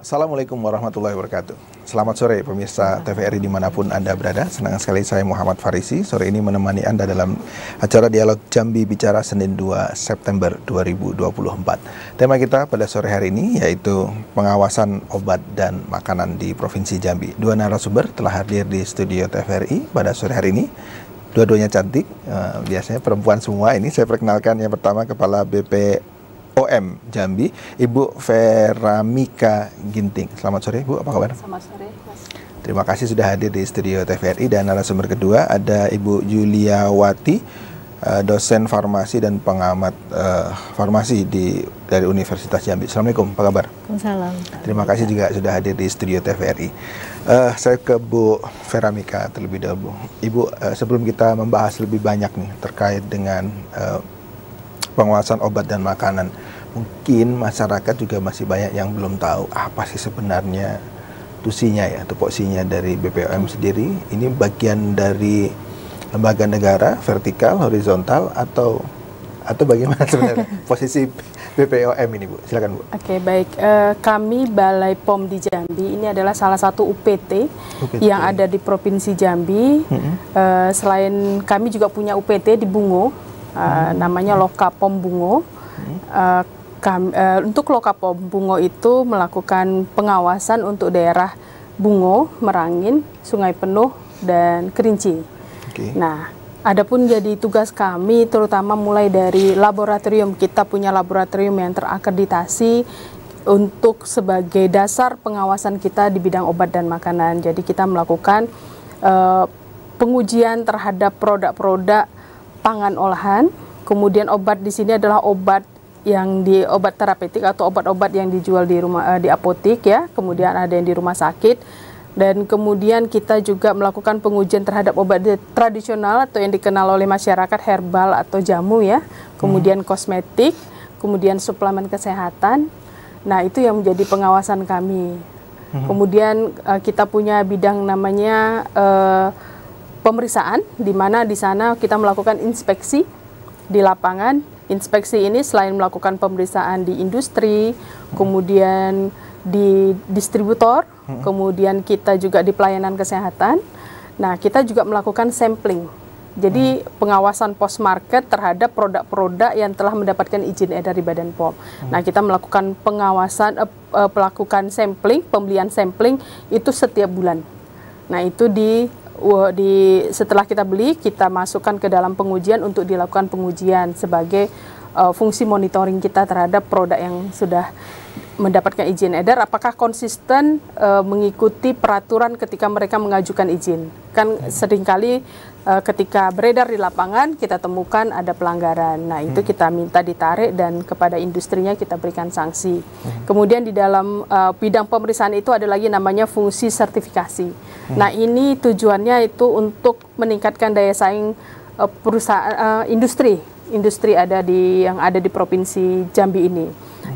Assalamualaikum warahmatullahi wabarakatuh. Selamat sore pemirsa TVRI dimanapun Anda berada. Senang sekali saya Muhammad Farisi sore ini menemani Anda dalam acara Dialog Jambi Bicara Senin 2 September 2024. Tema kita pada sore hari ini yaitu pengawasan obat dan makanan di Provinsi Jambi. Dua narasumber telah hadir di studio TVRI pada sore hari ini. Dua-duanya cantik, biasanya perempuan semua. Ini saya perkenalkan yang pertama Kepala BPOM Jambi, Ibu Veramika Ginting. Selamat sore Bu, apa kabar? Selamat sore Mas. Terima kasih sudah hadir di studio TVRI. Dan narasumber kedua ada Ibu Juliawati, dosen farmasi dan pengamat farmasi dari Universitas Jambi. Assalamualaikum, apa kabar? Waalaikumsalam. Terima kasih juga sudah hadir di studio TVRI. Saya ke Bu Veramika terlebih dahulu. Ibu, sebelum kita membahas lebih banyak nih terkait dengan pengawasan obat dan makanan, mungkin masyarakat juga masih banyak yang belum tahu apa sih sebenarnya tusinya ya, tupoksinya dari BPOM sendiri. Ini bagian dari lembaga negara, vertikal, horizontal, atau bagaimana sebenarnya posisi BPOM ini Bu? Silakan Bu. Oke, baik. Kami Balai POM di Jambi ini adalah salah satu UPT yang ada di Provinsi Jambi. Selain kami juga punya UPT di Bungo, namanya Lokapom Bungo. Untuk Lokapom Bungo itu melakukan pengawasan untuk daerah Bungo, Merangin, Sungai Penuh, dan Kerinci. Nah, adapun jadi tugas kami terutama mulai dari laboratorium, kita punya laboratorium yang terakreditasi untuk sebagai dasar pengawasan kita di bidang obat dan makanan. Jadi kita melakukan pengujian terhadap produk-produk pangan olahan. Kemudian obat di sini adalah obat terapeutik atau obat-obat yang dijual di apotik ya. Kemudian ada yang di rumah sakit. Dan kemudian kita juga melakukan pengujian terhadap obat tradisional atau yang dikenal oleh masyarakat herbal atau jamu ya. Kemudian kosmetik, kemudian suplemen kesehatan. Nah, itu yang menjadi pengawasan kami. Kemudian kita punya bidang namanya pemeriksaan, di mana di sana kita melakukan inspeksi di lapangan. Inspeksi ini selain melakukan pemeriksaan di industri, kemudian di distributor, kemudian kita juga di pelayanan kesehatan. Nah, kita juga melakukan sampling. Jadi pengawasan post market terhadap produk-produk yang telah mendapatkan izin edar di Badan POM. Nah, kita melakukan pengawasan, melakukan sampling, pembelian sampling itu setiap bulan. Nah, itu setelah kita beli, kita masukkan ke dalam pengujian untuk dilakukan pengujian sebagai fungsi monitoring kita terhadap produk yang sudah mendapatkan izin edar, apakah konsisten mengikuti peraturan ketika mereka mengajukan izin. Kan seringkali ketika beredar di lapangan kita temukan ada pelanggaran. Nah, itu kita minta ditarik dan kepada industrinya kita berikan sanksi. Kemudian di dalam bidang pemeriksaan itu ada lagi namanya fungsi sertifikasi. Nah, ini tujuannya itu untuk meningkatkan daya saing perusahaan industri yang ada di Provinsi Jambi ini.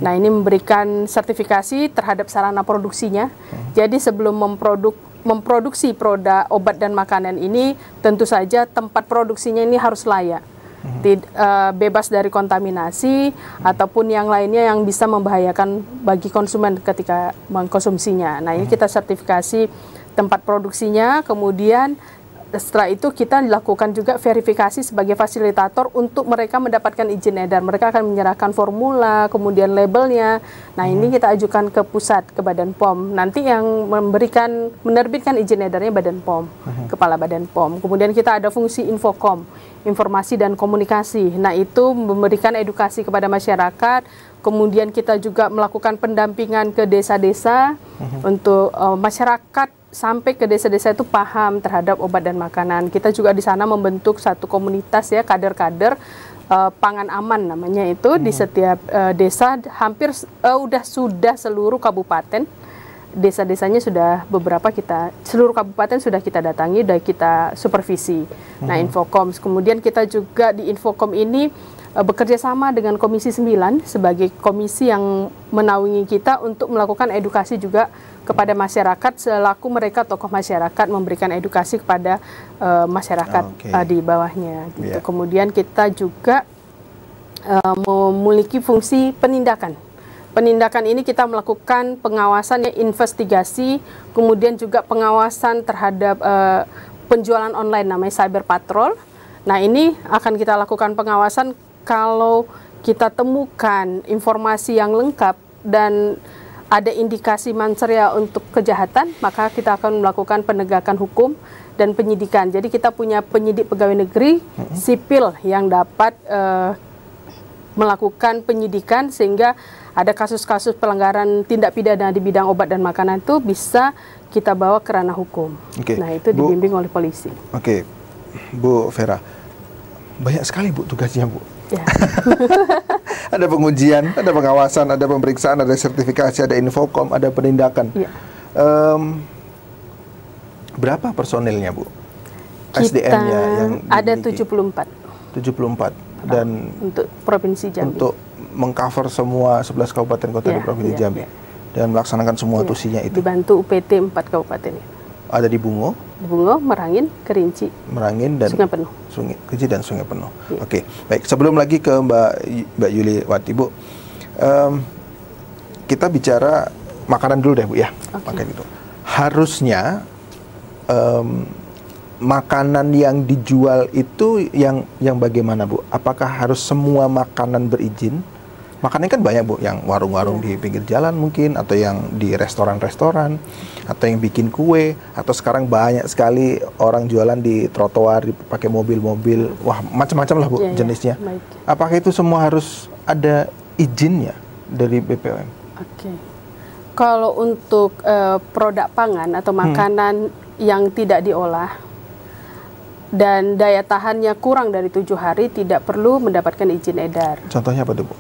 Nah, ini memberikan sertifikasi terhadap sarana produksinya. Jadi sebelum memproduksi produk obat dan makanan ini, tentu saja tempat produksinya ini harus layak, bebas dari kontaminasi ataupun yang lainnya yang bisa membahayakan bagi konsumen ketika mengkonsumsinya. Nah, ini kita sertifikasi tempat produksinya, kemudian setelah itu kita dilakukan juga verifikasi sebagai fasilitator untuk mereka mendapatkan izin edar. Mereka akan menyerahkan formula, kemudian labelnya. Nah, ini kita ajukan ke pusat, ke Badan POM. Nanti yang menerbitkan izin edarnya Badan POM, Kepala Badan POM. Kemudian kita ada fungsi infokom, informasi dan komunikasi. Nah, itu memberikan edukasi kepada masyarakat. Kemudian kita juga melakukan pendampingan ke desa-desa untuk masyarakat sampai ke desa-desa itu paham terhadap obat dan makanan. Kita juga di sana membentuk satu komunitas ya, kader-kader pangan aman namanya itu di setiap desa. Hampir sudah seluruh kabupaten, desa-desanya sudah seluruh kabupaten sudah kita datangi, sudah kita supervisi. Nah, Infokom. Kemudian kita juga di Infokom ini bekerja sama dengan Komisi 9 sebagai komisi yang menaungi kita untuk melakukan edukasi juga kepada masyarakat, selaku mereka tokoh masyarakat memberikan edukasi kepada masyarakat di bawahnya. Gitu. Kemudian kita juga memiliki fungsi penindakan Penindakan ini kita melakukan pengawasan, investigasi, kemudian juga pengawasan terhadap penjualan online namanya Cyber Patrol. Nah, ini akan kita lakukan pengawasan kalau kita temukan informasi yang lengkap dan ada indikasi material untuk kejahatan, maka kita akan melakukan penegakan hukum dan penyidikan. Jadi kita punya penyidik pegawai negeri sipil yang dapat melakukan penyidikan sehingga ada kasus-kasus pelanggaran tindak pidana di bidang obat dan makanan itu bisa kita bawa ke ranah hukum. Nah, itu dibimbing oleh polisi. Bu Vera, banyak sekali Bu tugasnya Bu. Ya. Ada pengujian, ada pengawasan, ada pemeriksaan, ada sertifikasi, ada infokom, ada penindakan. Ya. Berapa personilnya Bu? Kita SDM-nya yang ada dimiliki? 74. 74 dan untuk Provinsi Jambi. Untuk mengcover semua 11 kabupaten kota di Provinsi Jambi. Dan melaksanakan semua tusinya itu. Dibantu UPT 4 kabupaten. Ada di Bungo, Merangin, Kerinci, Merangin dan Sungai Penuh. Kerinci dan Sungai Penuh. Oke, baik. Sebelum lagi ke Mbak Yuliawati, Bu, kita bicara makanan dulu deh Bu ya. Makan itu. Harusnya makanan yang dijual itu yang bagaimana Bu? Apakah harus semua makanan berizin? Makannya kan banyak Bu, yang warung-warung di pinggir jalan mungkin, atau yang di restoran-restoran, atau yang bikin kue, atau sekarang banyak sekali orang jualan di trotoar pakai mobil-mobil, wah macam-macam lah Bu jenisnya. Apakah itu semua harus ada izinnya dari BPOM? Kalau untuk produk pangan atau makanan yang tidak diolah dan daya tahannya kurang dari 7 hari tidak perlu mendapatkan izin edar. Contohnya apa tuh Bu?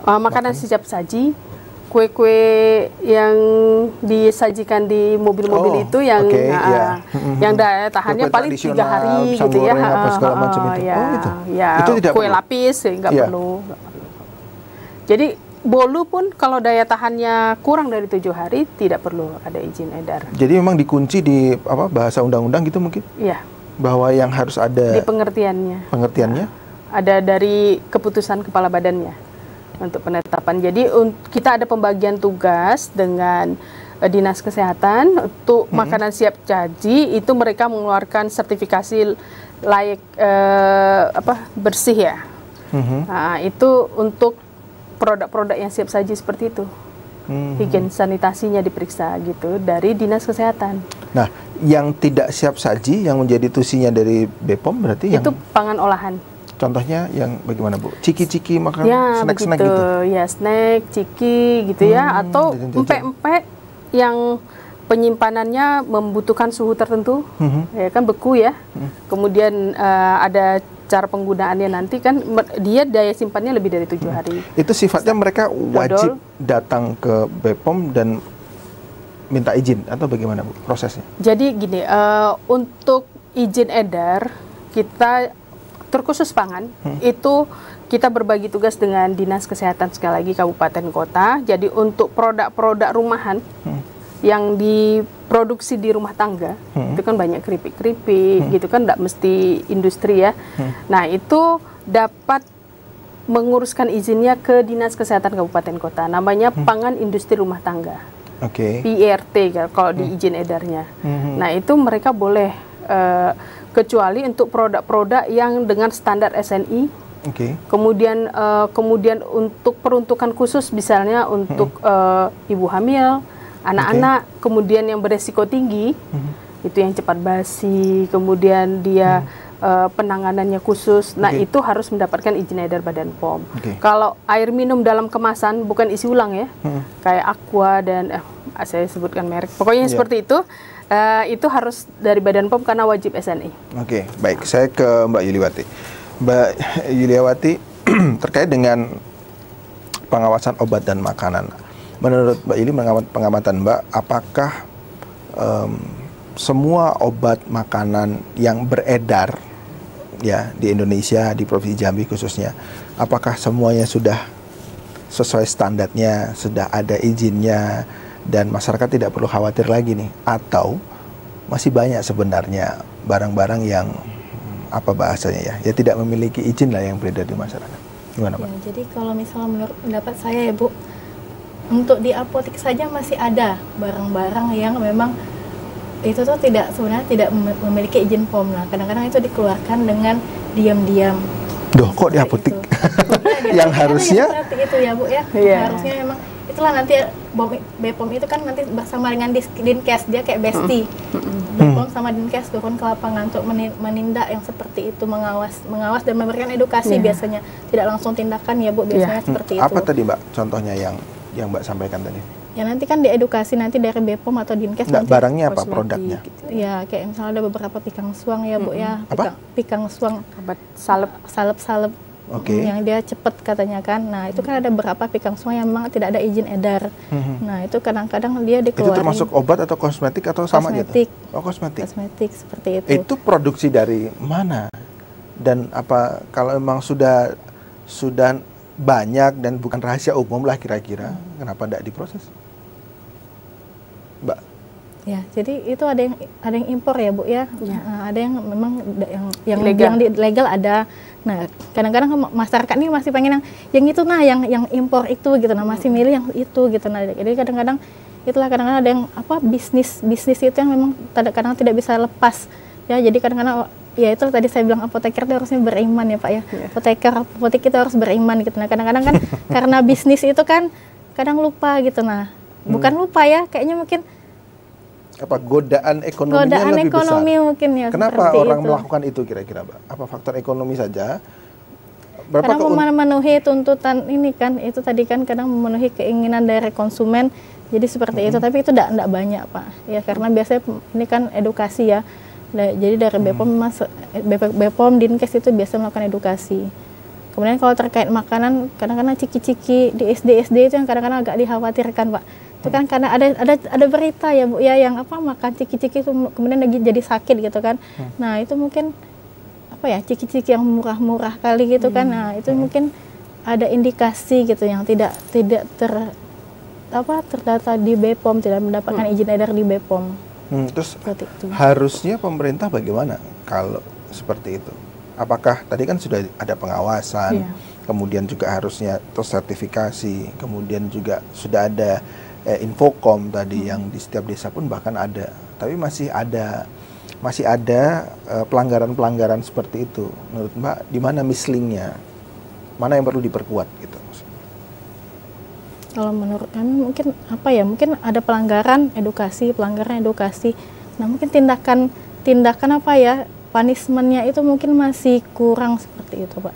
Makanan siap saji, kue-kue yang disajikan di mobil-mobil itu yang yang daya tahannya paling 3 hari gitu ya. Apa segala macam itu. Itu tidak kue perlu. lapis nggak perlu. Jadi bolu pun kalau daya tahannya kurang dari 7 hari tidak perlu ada izin edar. Jadi memang dikunci di bahasa undang-undang gitu mungkin? Iya. Bahwa yang harus ada di pengertiannya. Ada dari keputusan kepala badannya untuk penetapan. Jadi kita ada pembagian tugas dengan Dinas Kesehatan untuk makanan siap saji, itu mereka mengeluarkan sertifikasi layak bersih ya. Nah, itu untuk produk-produk yang siap saji seperti itu. Higien sanitasinya diperiksa gitu dari Dinas Kesehatan. Nah, yang tidak siap saji yang menjadi tusinya dari BPOM berarti itu pangan olahan. Contohnya yang bagaimana Bu? Ciki-ciki makan snack-snack begitu. gitu? Ya, snack, ciki gitu ya. Atau empek-empek yang penyimpanannya membutuhkan suhu tertentu. Ya kan beku ya. Kemudian ada cara penggunaannya nanti kan dia daya simpannya lebih dari 7 hari. Itu sifatnya mereka wajib datang ke BPOM dan minta izin atau bagaimana Bu prosesnya? Jadi gini, untuk izin edar kita terkhusus pangan itu kita berbagi tugas dengan Dinas Kesehatan sekali lagi kabupaten kota. Jadi untuk produk-produk rumahan yang diproduksi di rumah tangga itu kan banyak keripik-keripik gitu kan, tidak mesti industri ya. Nah, itu dapat menguruskan izinnya ke Dinas Kesehatan kabupaten kota. Namanya pangan industri rumah tangga. PIRT kalau di izin edarnya. Nah, itu mereka boleh kecuali untuk produk-produk yang dengan standar SNI. Kemudian untuk peruntukan khusus misalnya untuk ibu hamil, anak-anak, kemudian yang beresiko tinggi, itu yang cepat basi, kemudian dia penanganannya khusus. Nah, itu harus mendapatkan izin edar Badan POM. Kalau air minum dalam kemasan bukan isi ulang ya, kayak Aqua dan saya sebutkan merek, pokoknya seperti itu harus dari Badan POM karena wajib SNI. Baik. Saya ke Mbak Yuliawati. Mbak Yuliawati, terkait dengan pengawasan obat dan makanan. Menurut Mbak Yuli, pengamatan Mbak, apakah semua obat makanan yang beredar ya di Indonesia, di Provinsi Jambi khususnya, apakah semuanya sudah sesuai standarnya, sudah ada izinnya, dan masyarakat tidak perlu khawatir lagi nih, atau masih banyak sebenarnya barang-barang yang apa bahasanya ya tidak memiliki izin lah yang beredar di masyarakat? Gimana Pak? Jadi kalau misalnya menurut pendapat saya ya Bu, untuk di apotek saja masih ada barang-barang yang memang itu tuh sebenarnya tidak memiliki izin POM. Nah, kadang-kadang itu dikeluarkan dengan diam-diam. Doh, kok di apotek? Ya, yang harusnya seperti itu ya, Bu ya. Harusnya memang itulah nanti BPOM itu kan nanti bersama dengan Dinkes, dia kayak bestie. BPOM sama Dinkes turun ke lapangan untuk menindak yang seperti itu, mengawas dan memberikan edukasi biasanya. Tidak langsung tindakan ya, Bu, biasanya seperti itu. Apa tadi, Mbak, contohnya yang Mbak sampaikan tadi? Ya nanti kan diedukasi nanti dari BPOM atau Dinkes. Nggak, barangnya apa, produknya? Gitu. Ya kayak misalnya ada beberapa pikang suang ya, Bu ya. Pikang suang, obat salep yang dia cepet katanya kan. Nah itu kan ada beberapa pikang suang yang memang tidak ada izin edar. Nah itu kadang-kadang dia dikeluarin. Itu termasuk obat atau kosmetik atau sama gitu? Oh, kosmetik. Kosmetik seperti itu. Itu produksi dari mana? Dan apa kalau memang sudah banyak dan bukan rahasia umum lah kira-kira, kenapa tidak diproses, Mbak? Ya, jadi itu ada yang impor ya, Bu ya. Ada yang memang yang legal ada. Nah, kadang-kadang masyarakat ini masih pengen yang itu, nah yang impor itu gitu, nah masih milih yang itu gitu. Nah, jadi kadang-kadang ada yang bisnis itu yang memang kadang-kadang tidak bisa lepas. Ya, jadi kadang-kadang ya itu tadi saya bilang apoteker itu harusnya beriman ya, Pak ya. Apotek itu harus beriman gitu. Nah, kadang-kadang kan karena bisnis itu kan kadang lupa gitu. Nah, bukan lupa ya, kayaknya mungkin godaan ekonominya lebih besar. Mungkin ya. Kenapa orang melakukan itu kira-kira, Mbak? Apa faktor ekonomi saja? Karena memenuhi tuntutan ini kan, itu tadi kan kadang memenuhi keinginan dari konsumen. Jadi seperti itu, tapi itu tidak banyak, Pak. Ya karena biasanya ini kan edukasi ya. Jadi dari BPOM Dinkes itu biasa melakukan edukasi. Kemudian kalau terkait makanan, kadang-kadang ciki-ciki di SD itu yang kadang-kadang agak dikhawatirkan, Pak. Itu kan karena ada berita ya, Bu ya, yang makan ciki-ciki itu kemudian lagi jadi sakit gitu kan. Nah itu mungkin ciki-ciki yang murah-murah kali gitu kan. Nah itu mungkin ada indikasi gitu yang tidak terdata di BPOM, tidak mendapatkan izin edar di BPOM. Terus harusnya pemerintah bagaimana kalau seperti itu? Apakah tadi kan sudah ada pengawasan, kemudian juga harusnya tersertifikasi, kemudian juga sudah ada Infocom tadi yang di setiap desa pun bahkan ada, tapi masih ada pelanggaran-pelanggaran seperti itu. Menurut Mbak, di mana mislingnya? Mana yang perlu diperkuat gitu? Kalau menurut kami mungkin mungkin ada pelanggaran edukasi. Nah mungkin tindakan punishment-nya itu mungkin masih kurang seperti itu, Pak.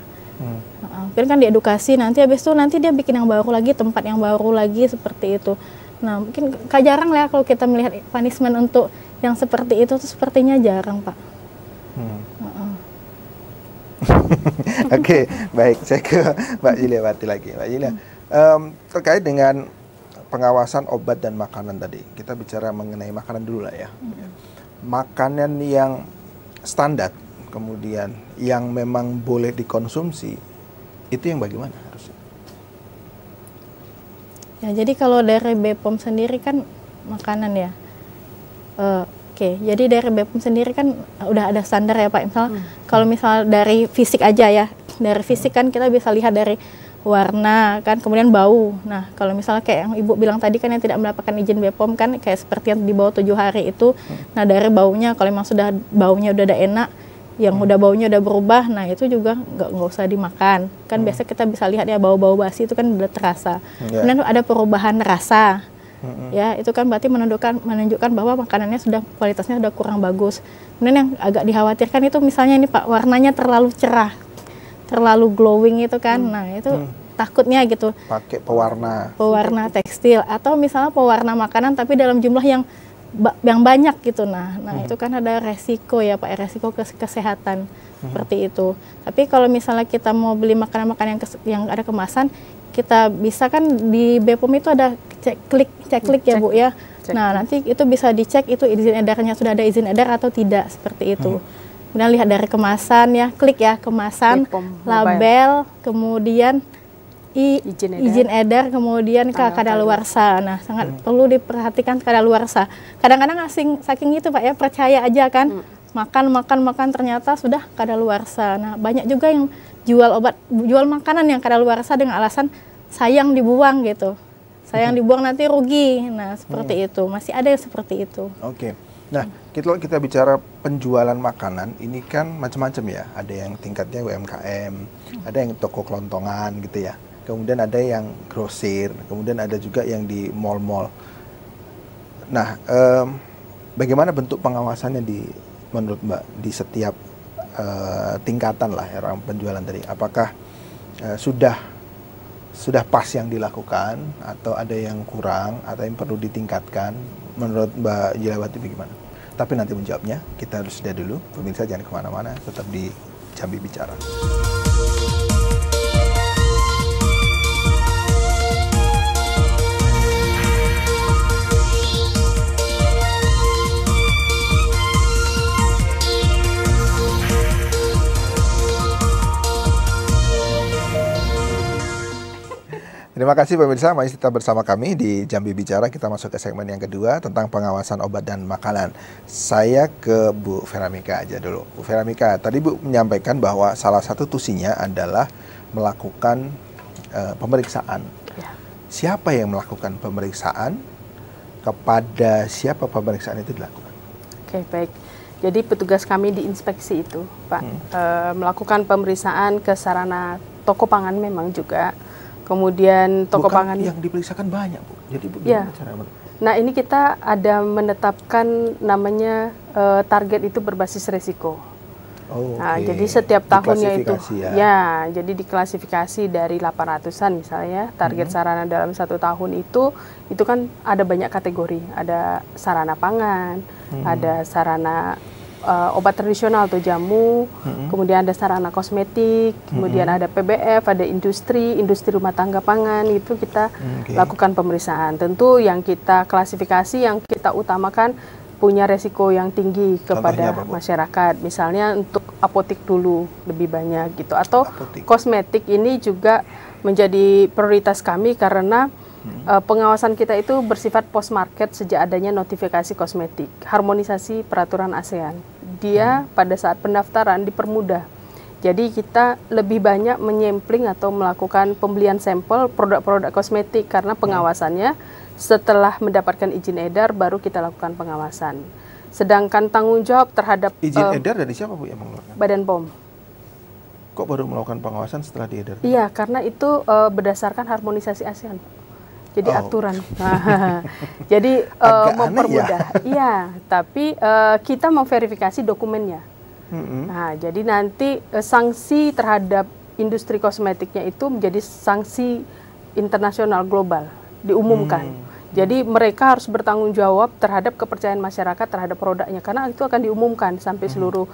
Mungkin kan diedukasi, nanti habis itu dia bikin yang baru lagi, tempat yang baru lagi seperti itu. Nah mungkin jarang lah kalau kita melihat punishment untuk yang seperti itu tuh sepertinya jarang, Pak. Oke, baik, saya ke Mbak Juliawati lagi. Mbak Julia, terkait dengan pengawasan obat dan makanan tadi, kita bicara mengenai makanan dulu lah ya. Makanan yang standar, kemudian yang memang boleh dikonsumsi, itu yang bagaimana harusnya? Ya, jadi kalau dari BPOM sendiri kan makanan ya. Jadi dari BPOM sendiri kan udah ada standar ya, Pak. Kalau misal dari fisik aja ya, dari fisik kan kita bisa lihat dari warna kan, kemudian bau. Nah kalau misalnya kayak yang Ibu bilang tadi kan yang tidak mendapatkan izin BPOM kan kayak seperti yang di bawah 7 hari itu. Nah dari baunya, kalau memang sudah baunya udah enak, yang udah baunya udah berubah, nah itu juga nggak usah dimakan. Kan biasa kita bisa lihat ya bau-bau basi itu kan udah terasa. Kemudian ada perubahan rasa. Ya itu kan berarti menunjukkan bahwa makanannya sudah kualitasnya sudah kurang bagus. Kemudian yang agak dikhawatirkan itu misalnya ini Pak, warnanya terlalu cerah, terlalu glowing itu kan. Nah itu takutnya gitu. Pakai pewarna tekstil atau misalnya pewarna makanan tapi dalam jumlah yang banyak gitu. Nah itu kan ada resiko ya Pak, resiko kesehatan seperti itu. Tapi kalau misalnya kita mau beli makanan-makanan yang ada kemasan, kita bisa kan di BPOM itu ada ceklik ya Bu ya. Nah nanti itu bisa dicek itu izin edarnya sudah ada izin edar atau tidak seperti itu. Kemudian lihat dari kemasan ya, klik ya kemasan, label, kemudian izin edar, kemudian kadaluarsa. Nah sangat perlu diperhatikan kadaluarsa. Kadang-kadang saking itu Pak ya, percaya aja kan, makan ternyata sudah kadaluarsa. Nah banyak juga yang jual makanan yang kadaluarsa dengan alasan sayang dibuang gitu. sayang dibuang nanti rugi. Nah, seperti itu. Masih ada yang seperti itu. Oke. Nah, kalau kita bicara penjualan makanan, ini kan macam-macam ya. Ada yang tingkatnya UMKM, ada yang toko kelontongan gitu ya. Kemudian ada yang grosir, kemudian ada juga yang di mall-mall. Nah, bagaimana bentuk pengawasannya menurut Mbak di setiap tingkatan lah ya, orang penjualan tadi? Apakah sudah pas yang dilakukan, atau ada yang kurang, atau yang perlu ditingkatkan? Menurut Mbak Jilawati bagaimana? Tapi nanti menjawabnya, kita harus sudah dulu. Pemirsa jangan kemana-mana, tetap di Jambi Bicara. Terima kasih pemirsa, masih tetap bersama kami di Jambi Bicara. Kita masuk ke segmen yang kedua tentang pengawasan obat dan makanan. Saya ke Bu Veramika aja dulu. Bu Veramika, tadi Bu menyampaikan bahwa salah satu tusinya adalah melakukan pemeriksaan. Ya. Siapa yang melakukan pemeriksaan? Kepada siapa pemeriksaan itu dilakukan? Oke, baik. Jadi petugas kami di inspeksi itu, Pak, melakukan pemeriksaan ke sarana toko pangan memang juga. Kemudian toko pangan yang diperiksakan banyak, Bu. Jadi Bu, ya. Nah, ini kita ada menetapkan namanya target itu berbasis resiko. Oh, nah, okay. Jadi setiap tahunnya itu ya, jadi diklasifikasi dari 800-an misalnya target sarana dalam satu tahun itu kan ada banyak kategori, ada sarana pangan, ada sarana obat tradisional atau jamu, kemudian ada sarana kosmetik, kemudian ada PBF, ada industri rumah tangga pangan, itu kita lakukan pemeriksaan. Tentu yang kita klasifikasi, yang kita utamakan punya resiko yang tinggi kepada masyarakat. Misalnya untuk apotik dulu lebih banyak gitu, atau kosmetik ini juga menjadi prioritas kami karena pengawasan kita itu bersifat post market sejak adanya notifikasi kosmetik, harmonisasi peraturan ASEAN. Dia pada saat pendaftaran dipermudah. Jadi kita lebih banyak menyampling atau melakukan pembelian sampel produk-produk kosmetik karena pengawasannya setelah mendapatkan izin edar baru kita lakukan pengawasan. Sedangkan tanggung jawab terhadap izin edar dari siapa, Bu, yang mengeluarkan? Badan POM. Kok baru melakukan pengawasan setelah diedar? Iya, karena itu berdasarkan harmonisasi ASEAN. Jadi aturan. Jadi mempermudah. Iya, tapi kita memverifikasi dokumennya. Nah, jadi nanti sanksi terhadap industri kosmetiknya itu menjadi sanksi internasional global, diumumkan. Jadi mereka harus bertanggung jawab terhadap kepercayaan masyarakat terhadap produknya, karena itu akan diumumkan sampai seluruh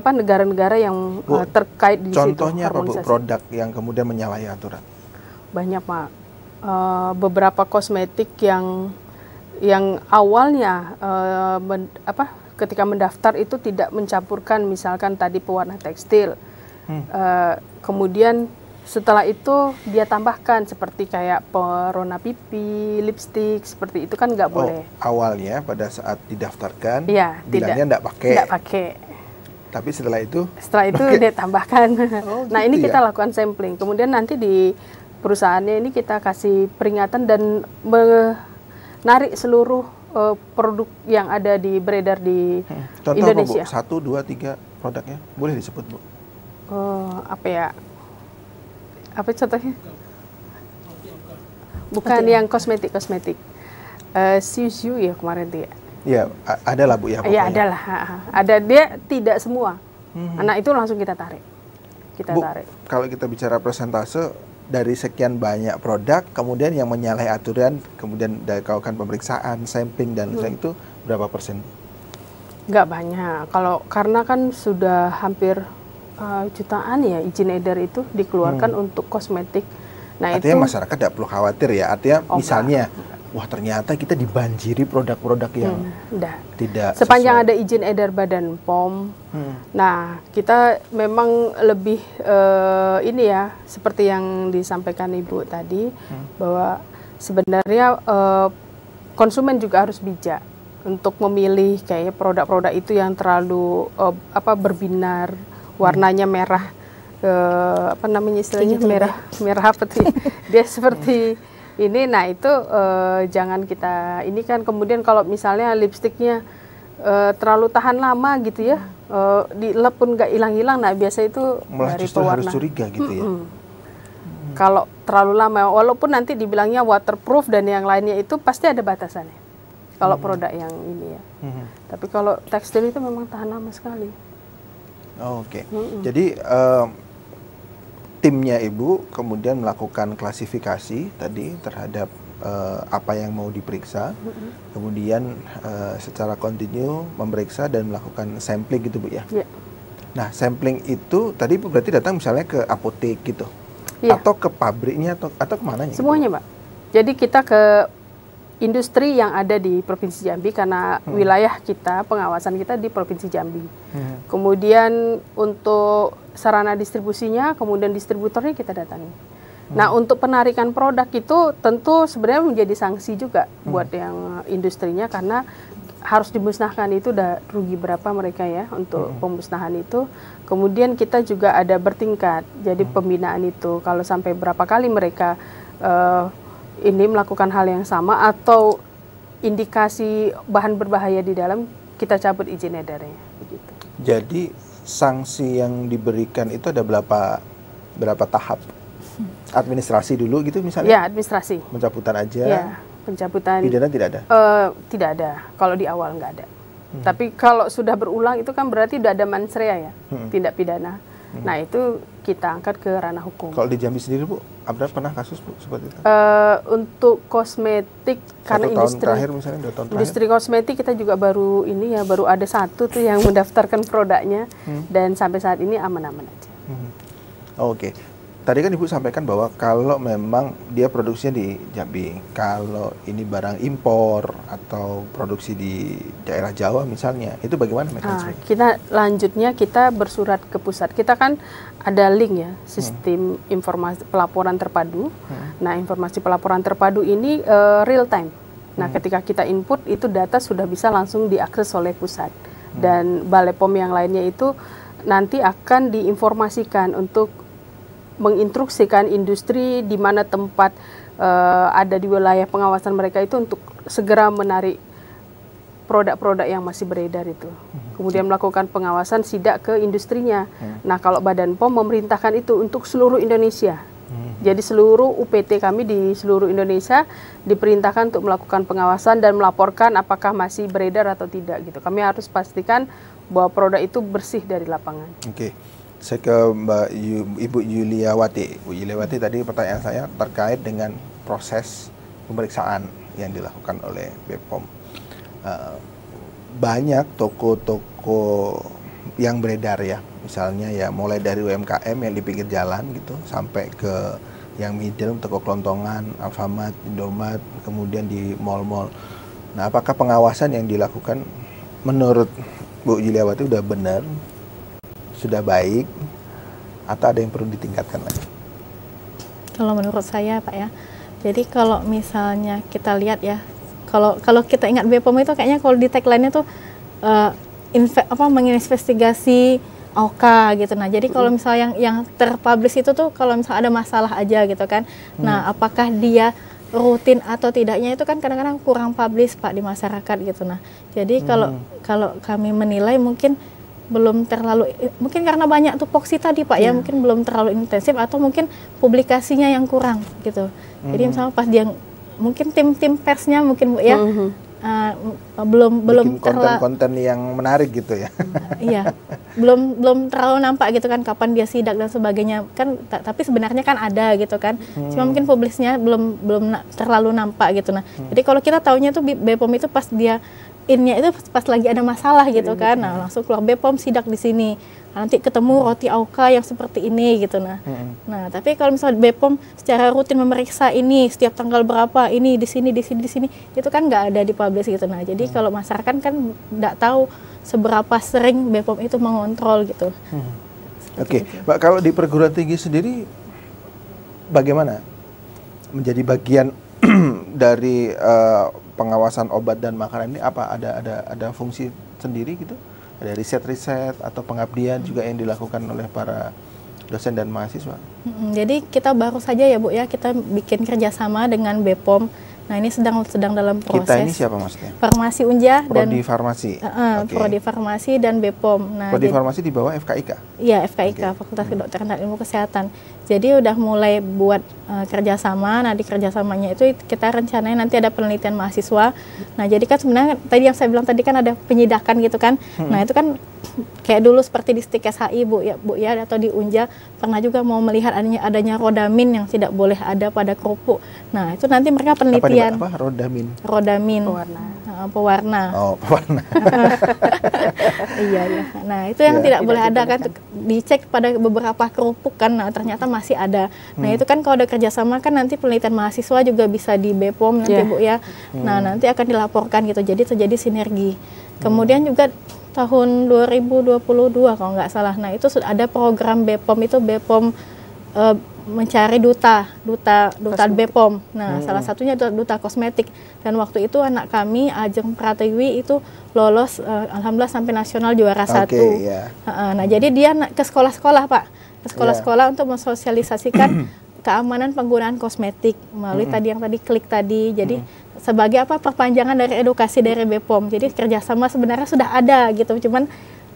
negara-negara yang terkait di situ. Contohnya apa, Bu, produk yang kemudian menyalahi aturan? Banyak, Pak. Beberapa kosmetik yang awalnya ketika mendaftar itu tidak mencampurkan misalkan tadi pewarna tekstil. Kemudian setelah itu dia tambahkan seperti kayak perona pipi, lipstik, seperti itu kan nggak boleh. Awalnya pada saat didaftarkan tidak bilangnya pakai. Tapi setelah itu dia tambahkan. Nah, gitu ini kita lakukan sampling. Kemudian nanti di perusahaannya ini kita kasih peringatan dan menarik seluruh produk yang ada beredar di Contoh Indonesia. Apa, Bu? 1, 2, 3 produknya boleh disebut, Bu? Apa ya? Apa contohnya? Bukan yang kosmetik. Siu ya kemarin dia. Iya, ada lah, Bu, ya. Iya, ada lah. Ada, dia tidak semua. Nah, itu langsung kita tarik. Bu, kalau kita bicara persentase dari sekian banyak produk, kemudian yang menyalahi aturan, kemudian dilakukan pemeriksaan, sampling dan itu berapa persen? Nggak banyak. Karena kan sudah hampir jutaan ya izin edar itu dikeluarkan untuk kosmetik. Nah, artinya itu masyarakat tidak perlu khawatir ya. Artinya misalnya, wah ternyata kita dibanjiri produk-produk yang tidak sepanjang sesuai. ada izin edar Badan POM. Nah, kita memang lebih ini ya, seperti yang disampaikan Ibu tadi, bahwa sebenarnya konsumen juga harus bijak untuk memilih kayak produk-produk itu yang terlalu berbinar, warnanya merah. apa namanya istilahnya, Tinggi merah apa tuh? Dia seperti ini. Nah itu jangan kita ini kan, kemudian kalau misalnya lipstiknya terlalu tahan lama gitu ya, dilap pun nggak hilang-hilang. Nah biasa itu Malah dari justru harus pewarna. curiga gitu ya. Kalau terlalu lama, walaupun nanti dibilangnya waterproof dan yang lainnya, itu pasti ada batasannya. Kalau produk yang ini ya. Tapi kalau tekstil itu memang tahan lama sekali. Oke. Jadi timnya Ibu kemudian melakukan klasifikasi tadi terhadap apa yang mau diperiksa, kemudian secara kontinu memeriksa dan melakukan sampling gitu Bu ya. Ya. Nah sampling itu tadi Bu berarti datang misalnya ke apotek gitu, Iya. atau ke pabriknya atau kemananya? Semuanya Mbak. Jadi kita ke industri yang ada di Provinsi Jambi, karena wilayah kita, pengawasan kita di Provinsi Jambi. Kemudian untuk sarana distribusinya, kemudian distributornya kita datangi. Nah untuk penarikan produk itu tentu sebenarnya menjadi sanksi juga buat yang industrinya, karena harus dimusnahkan. Itu udah rugi berapa mereka ya untuk pemusnahan itu. Kemudian kita juga ada bertingkat, jadi pembinaan itu kalau sampai berapa kali mereka ini melakukan hal yang sama atau indikasi bahan berbahaya di dalam, kita cabut izin edarnya begitu. Jadi sanksi yang diberikan itu ada berapa tahap? Administrasi dulu gitu misalnya? Ya, administrasi. Pencabutan aja? Ya, pencabutan. Pidana tidak ada? Tidak ada, kalau di awal nggak ada. Tapi kalau sudah berulang itu kan berarti udah ada mensrea ya, tindak pidana. Nah itu kita angkat ke ranah hukum. Kalau di Jambi sendiri Bu, ada pernah kasus Bu seperti itu? Untuk kosmetik, karena tahun terakhir misalnya, 2 tahun terakhir? industri kosmetik kita juga baru ini ya, baru ada 1 tuh yang mendaftarkan produknya, dan sampai saat ini aman-aman aja. Oke. Tadi kan Ibu sampaikan bahwa kalau memang dia produksinya di Jambi, kalau ini barang impor atau produksi di daerah Jawa misalnya, itu bagaimana mekanisme? Kita lanjutnya kita bersurat ke pusat. Kita kan ada link ya, sistem informasi pelaporan terpadu. Nah informasi pelaporan terpadu ini real time. Nah ketika kita input itu data sudah bisa langsung diakses oleh pusat. Dan Balai POM yang lainnya itu nanti akan diinformasikan untuk menginstruksikan industri di mana tempat ada di wilayah pengawasan mereka itu untuk segera menarik produk-produk yang masih beredar itu. Kemudian melakukan pengawasan sidak ke industrinya. Nah kalau Badan POM memerintahkan itu untuk seluruh Indonesia. Jadi seluruh UPT kami di seluruh Indonesia diperintahkan untuk melakukan pengawasan dan melaporkan apakah masih beredar atau tidak gitu. Kami harus pastikan bahwa produk itu bersih dari lapangan. Oke. Saya ke Ibu Yuliawati. Bu Yuliawati, tadi pertanyaan saya terkait dengan proses pemeriksaan yang dilakukan oleh BPOM. Banyak toko-toko yang beredar ya, misalnya ya mulai dari UMKM yang di pinggir jalan gitu sampai ke yang middle, toko kelontongan, Alfamart, Indomaret, kemudian di mall-mall. Nah, apakah pengawasan yang dilakukan menurut Bu Yuliawati udah benar, sudah baik, atau ada yang perlu ditingkatkan lagi? Kalau menurut saya Pak ya, jadi kalau misalnya kita lihat ya, kalau kita ingat BPOM itu kayaknya kalau di tagline-nya tuh menginvestigasi OK gitu. Nah jadi kalau misalnya yang terpublish itu tuh kalau misalnya ada masalah aja gitu kan. Nah apakah dia rutin atau tidaknya itu kan kadang-kadang kurang publish Pak di masyarakat gitu. Nah jadi kalau kami menilai mungkin belum terlalu, mungkin karena banyak tupoksi tadi Pak ya, mungkin belum terlalu intensif atau mungkin publikasinya yang kurang gitu. Jadi misalnya pas dia mungkin tim persnya mungkin Bu ya belum konten-konten yang menarik gitu ya. Iya, belum terlalu nampak gitu kan kapan dia sidak dan sebagainya kan, tapi sebenarnya kan ada gitu kan. Cuma mungkin publisnya belum terlalu nampak gitu. Nah, jadi kalau kita taunya tuh BPOM itu pas dia innya itu pas lagi ada masalah gitu kan. Nah, langsung keluar BPOM sidak di sini. Nanti ketemu roti AUKA yang seperti ini gitu. Nah, tapi kalau misalnya BPOM secara rutin memeriksa ini setiap tanggal berapa, ini di sini itu kan nggak ada dipublish gitu. Nah, jadi kalau masyarakat kan nggak tahu seberapa sering BPOM itu mengontrol gitu. Oke, Mbak, kalau di perguruan tinggi sendiri bagaimana menjadi bagian dari pengawasan obat dan makanan ini? Apa ada fungsi sendiri gitu? Ada riset-riset atau pengabdian juga yang dilakukan oleh para dosen dan mahasiswa. Jadi kita baru saja ya Bu ya, kita bikin kerjasama dengan BPOM. Nah ini sedang dalam proses. Kita ini siapa maksudnya? Farmasi Unja dan Prodi Farmasi. Prodi Farmasi dan BPOM. Nah, Prodi Farmasi di bawah FKIK. Iya, FKIK, Fakultas Kedokteran dan Ilmu Kesehatan. Jadi udah mulai buat kerjasama. Nah di kerjasamanya itu kita rencananya nanti ada penelitian mahasiswa. Nah jadi kan sebenarnya tadi yang saya bilang tadi kan ada penyidakan gitu kan. Nah itu kan kayak dulu seperti di STIK SHI Bu ya atau di Unja pernah juga mau melihat adanya rodamin yang tidak boleh ada pada kerupuk. Nah itu nanti mereka penelitian. Apa rodamin? Rodamin. Pewarna. Oh, pewarna. Iya. Nah, itu yang tidak boleh ada kan, dicek pada beberapa kerupuk kan, nah ternyata masih ada. Nah, itu kan kalau ada kerjasama kan nanti penelitian mahasiswa juga bisa di BPOM nanti Bu ya. Nah, nanti akan dilaporkan gitu, jadi terjadi sinergi. Kemudian juga tahun 2022 kalau nggak salah, nah itu sudah ada program BPOM itu BPOM mencari duta BPOM. Nah, salah satunya duta kosmetik. Dan waktu itu anak kami Ajeng Pratiwi itu lolos alhamdulillah sampai nasional juara 1. Nah, jadi dia ke sekolah-sekolah, Pak. Ke sekolah-sekolah untuk mensosialisasikan keamanan penggunaan kosmetik melalui tadi klik tadi. Jadi sebagai apa perpanjangan dari edukasi dari BPOM. Jadi kerjasama sebenarnya sudah ada gitu, cuman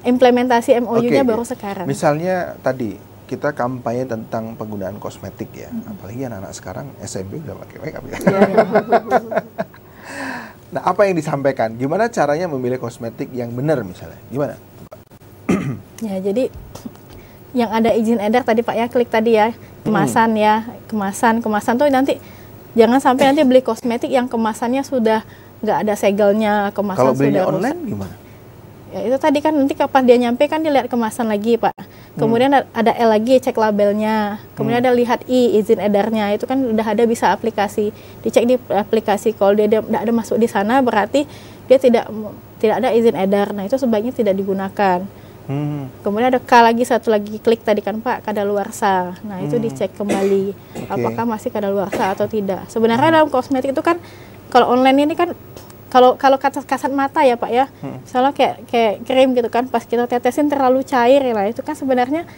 implementasi MOU-nya baru sekarang. Misalnya tadi kita kampanye tentang penggunaan kosmetik ya, apalagi anak-anak sekarang SMP udah pakai makeup ya. Nah, apa yang disampaikan? Gimana caranya memilih kosmetik yang benar misalnya? Gimana? Ya, jadi yang ada izin edar tadi Pak ya, klik tadi ya, kemasan ya, kemasan tuh nanti jangan sampai nanti beli kosmetik yang kemasannya sudah nggak ada segelnya, kemasan kalau belinya sudah online rusak. gimana? Ya itu tadi kan nanti kapan dia nyampe kan dilihat kemasan lagi Pak. Kemudian ada L lagi cek labelnya. Kemudian ada lihat I izin edarnya. Itu kan udah ada bisa aplikasi. Dicek di aplikasi. Kalau dia tidak ada masuk di sana berarti dia tidak ada izin edar. Nah itu sebaiknya tidak digunakan. Kemudian ada K lagi, satu lagi klik tadi kan Pak, kadaluarsa. Nah itu dicek kembali apakah masih kadaluarsa atau tidak. Sebenarnya dalam kosmetik itu kan kalau online ini kan kalau kasat mata ya Pak ya, misalnya kayak krim gitu kan, pas kita tetesin terlalu cair ya, itu kan sebenarnya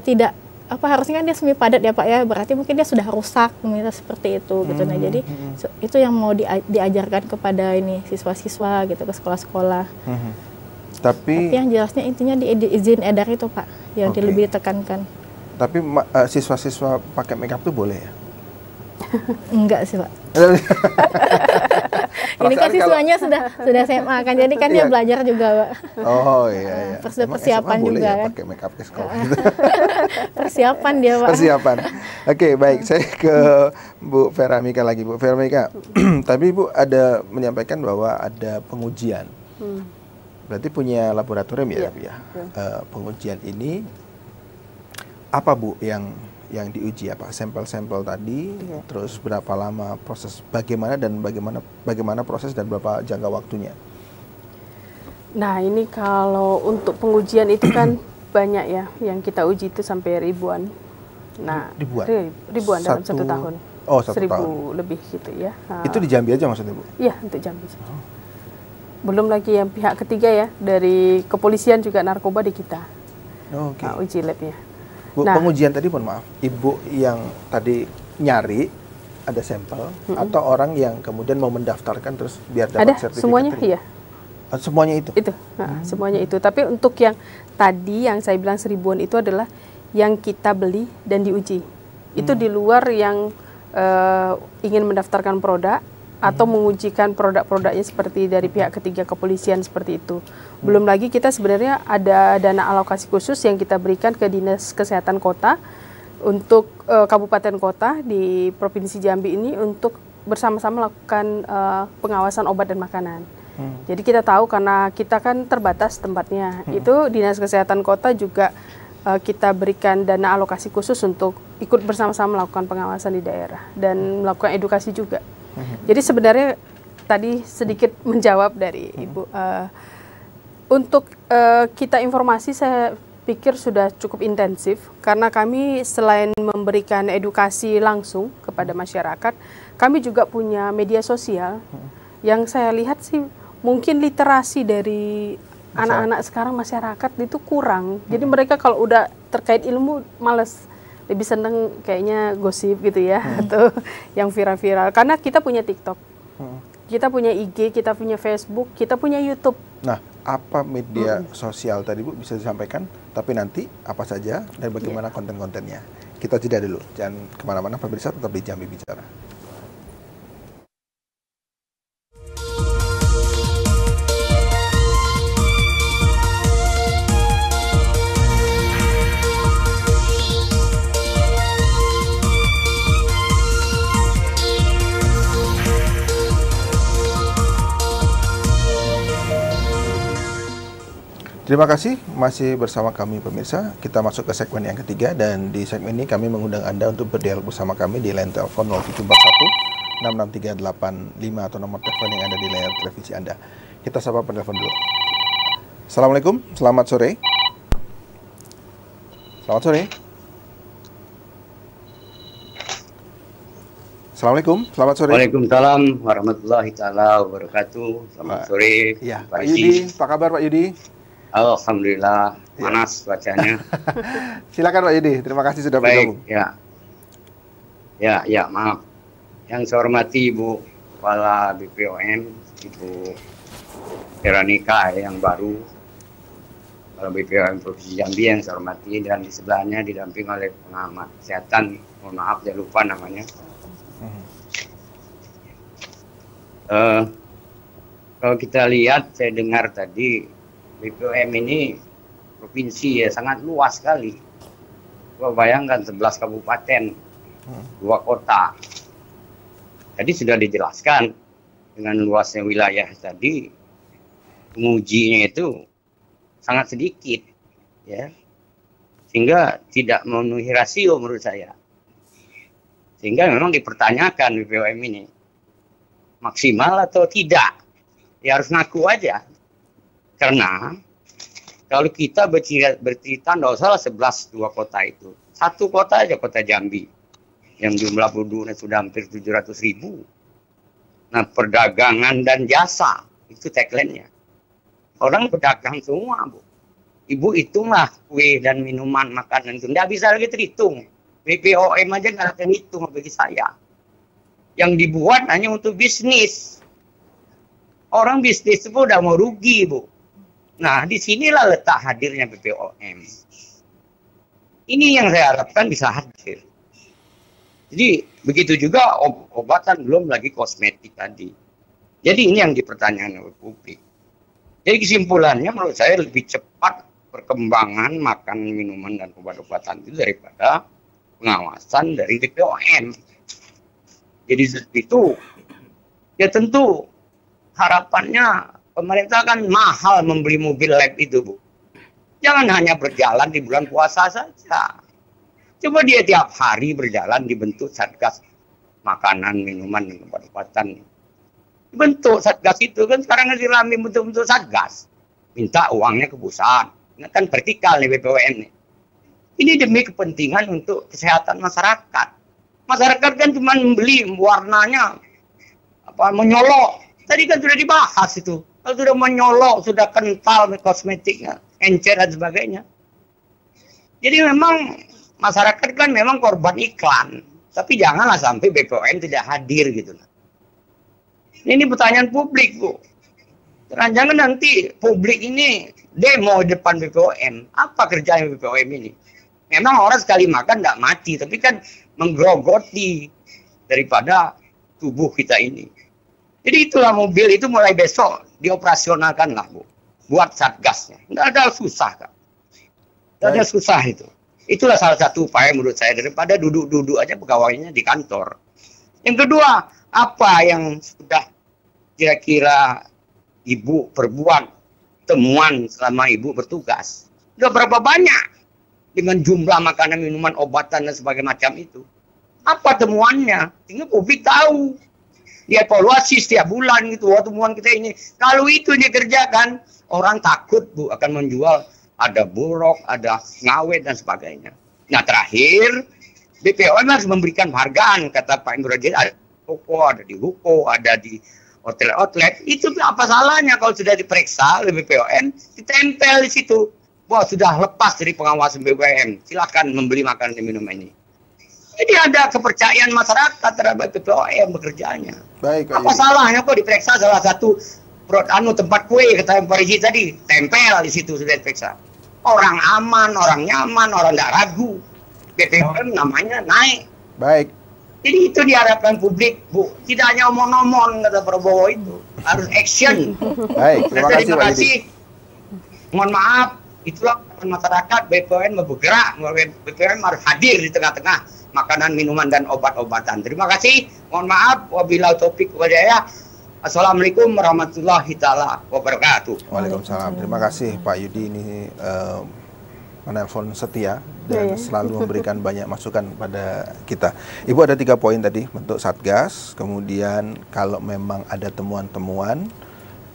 tidak harusnya kan dia semi padat ya Pak ya, berarti mungkin dia sudah rusak seperti itu gitu. Nah jadi itu yang mau diajarkan kepada ini siswa-siswa gitu ke sekolah-sekolah. Tapi yang jelasnya intinya di izin edar itu Pak, yang lebih ditekankan. Tapi siswa-siswa pakai makeup tuh boleh ya? Enggak sih Pak. Ini kan siswanya sudah SMA kan, jadi kan dia belajar juga Pak. Oh iya. Persiapan juga ya, kan. Pakai makeup ke sekolah. Persiapan dia Pak. Persiapan. Oke, baik. Saya ke Bu Veramika lagi. Bu Veramika, tadi Bu ada menyampaikan bahwa ada pengujian. Berarti punya laboratorium ya, Bu ya. Pengujian ini apa Bu yang diuji, apa sampel-sampel tadi, terus berapa lama proses, bagaimana proses dan berapa jangka waktunya? Nah ini kalau untuk pengujian itu kan banyak ya, yang kita uji itu sampai ribuan. Nah ribuan dalam 1 tahun. Oh, 1 1000 tahun lebih gitu ya. Itu di Jambi aja maksudnya Bu? Iya, untuk Jambi. Belum lagi yang pihak ketiga ya, dari kepolisian juga narkoba di kita. Uji labnya. Bu, pengujian tadi mohon maaf, Ibu yang tadi nyari ada sampel atau orang yang kemudian mau mendaftarkan terus biar dapat sertifikat? Semuanya iya. Semuanya itu? Semuanya itu. Tapi untuk yang tadi yang saya bilang 1000-an itu adalah yang kita beli dan diuji. Itu di luar yang ingin mendaftarkan produk atau mengujikan produk-produknya seperti dari pihak ketiga kepolisian seperti itu. Belum lagi kita sebenarnya ada dana alokasi khusus yang kita berikan ke Dinas Kesehatan Kota untuk kabupaten kota di Provinsi Jambi ini untuk bersama-sama melakukan pengawasan obat dan makanan. Jadi kita tahu karena kita kan terbatas tempatnya, itu Dinas Kesehatan Kota juga kita berikan dana alokasi khusus untuk ikut bersama-sama melakukan pengawasan di daerah dan melakukan edukasi juga. Jadi sebenarnya tadi sedikit menjawab dari Ibu. Untuk kita informasi saya pikir sudah cukup intensif karena kami selain memberikan edukasi langsung kepada masyarakat, kami juga punya media sosial yang saya lihat sih mungkin literasi dari anak-anak sekarang masyarakat itu kurang. Jadi mereka kalau udah terkait ilmu males, lebih seneng kayaknya gosip gitu ya, atau yang viral-viral. Karena kita punya TikTok, kita punya IG, kita punya Facebook, kita punya YouTube. Nah, apa media sosial tadi Bu bisa disampaikan? Tapi nanti apa saja dan bagaimana konten-kontennya? Kita jeda dulu, jangan kemana-mana pemirsa, tetap di Jambi Bicara. Terima kasih masih bersama kami pemirsa. Kita masuk ke segmen yang ketiga dan di segmen ini kami mengundang Anda untuk berdialog bersama kami di line telepon 0741 663885 atau nomor telepon yang ada di layar televisi Anda. Kita sapa penelpon dulu. Assalamualaikum, selamat sore. Selamat sore. Assalamualaikum, selamat sore. Waalaikumsalam warahmatullahi taala wabarakatuh. Selamat sore. Ya, Pak Yudi, apa kabar Pak Yudi? Alhamdulillah, panas cuacanya. Silakan Pak Yudi, terima kasih sudah bergabung. Ya, maaf. Yang saya hormati Ibu Kepala BPOM, Ibu Veronica yang baru, Kepala BPOM Provinsi Jambi yang saya hormati, dan di sebelahnya didamping oleh pengamat kesehatan, mohon maaf saya lupa namanya. Kalau kita lihat, saya dengar tadi, BPOM ini provinsi ya sangat luas sekali. Coba bayangkan 11 kabupaten, 2 kota. Tadi sudah dijelaskan dengan luasnya wilayah tadi, pengujinya itu sangat sedikit, ya, sehingga tidak memenuhi rasio menurut saya. Sehingga memang dipertanyakan BPOM ini maksimal atau tidak. Ya harus ngaku aja. Karena kalau kita bercerita nggak usah 11 2 kota itu. Satu kota aja, kota Jambi. Yang jumlah penduduknya sudah hampir 700.000. Nah, perdagangan dan jasa, itu tagline-nya. Orang pedagang semua, Bu. Ibu hitunglah kue dan minuman, makanan itu. Nggak bisa lagi terhitung. BPOM aja nggak akan hitung bagi saya. Yang dibuat hanya untuk bisnis. Orang bisnis itu udah mau rugi, Bu. Nah, disinilah letak hadirnya BPOM. Ini yang saya harapkan bisa hadir. Jadi, begitu juga obatan, belum lagi kosmetik tadi. Jadi, ini yang dipertanyakan oleh publik. Jadi, kesimpulannya menurut saya lebih cepat perkembangan makan, minuman, dan obat-obatan itu daripada pengawasan dari BPOM. Jadi, itu, ya tentu harapannya pemerintah kan mahal membeli mobil lab itu, Bu. Jangan hanya berjalan di bulan puasa saja. Coba dia tiap hari berjalan dibentuk satgas makanan, minuman, dan obat-obatan. Bentuk satgas itu kan sekarang lagi rame bentuk-bentuk satgas. Minta uangnya ke pusat. Ini kan vertikal nih BPOM nih. Ini demi kepentingan untuk kesehatan masyarakat. Masyarakat kan cuma membeli warnanya menyolok. Tadi kan sudah dibahas itu. Kalau sudah menyolok, sudah kental kosmetiknya, encer dan sebagainya. Jadi memang masyarakat kan memang korban iklan. Tapi janganlah sampai BPOM tidak hadir gitu. Ini pertanyaan publik, Bu. Jangan nanti publik ini demo di depan BPOM. Apa kerjanya BPOM ini? Memang orang sekali makan tidak mati, tapi kan menggerogoti daripada tubuh kita ini. Jadi itulah mobil itu mulai besok dioperasionalkan lah, Bu. Buat satgasnya. Nggak ada susah, Kak. Nggak ada susah itu. Itulah salah satu upaya menurut saya daripada duduk-duduk aja pegawainya di kantor. Yang kedua, apa yang sudah kira-kira Ibu perbuat temuan selama Ibu bertugas? Sudah berapa banyak dengan jumlah makanan, minuman, obatan, dan sebagainya macam itu? Apa temuannya? Sehingga publik tahu. Dievaluasi setiap bulan gitu, temuan kita ini. Kalau itu dikerjakan, orang takut, Bu, akan menjual. Ada buruk, ada ngawet, dan sebagainya. Nah, terakhir, BPOM harus memberikan penghargaan, kata Pak Indrojen, ada toko, ada di ruko, ada di outlet. Itu apa salahnya kalau sudah diperiksa oleh BPOM, ditempel di situ. wah sudah lepas dari pengawasan BPOM, silakan membeli makanan dan minuman ini. Jadi ada kepercayaan masyarakat terhadap BPOM bekerjanya. Baik, apa salahnya kok diperiksa salah satu tempat kue kata Pak Riji tadi, tempel di situ sudah diperiksa. Orang aman, orang nyaman, orang tidak ragu. BPOM namanya naik. Baik. Jadi itu diharapkan publik, Bu. Tidak hanya omong-omong kata Prabowo itu, harus action. Baik, terima kasih. Mohon maaf, itulah masyarakat BPOM bergerak, BPOM harus hadir di tengah-tengah makanan, minuman dan obat-obatan. Terima kasih. Mohon maaf, wabillahi taufik wal hidayah. Assalamualaikum warahmatullahi taala wabarakatuh. Waalaikumsalam. Terima kasih Pak Yudi, ini menelpon setia dan selalu memberikan banyak masukan pada kita. Ibu ada 3 poin tadi, bentuk satgas, kemudian kalau memang ada temuan-temuan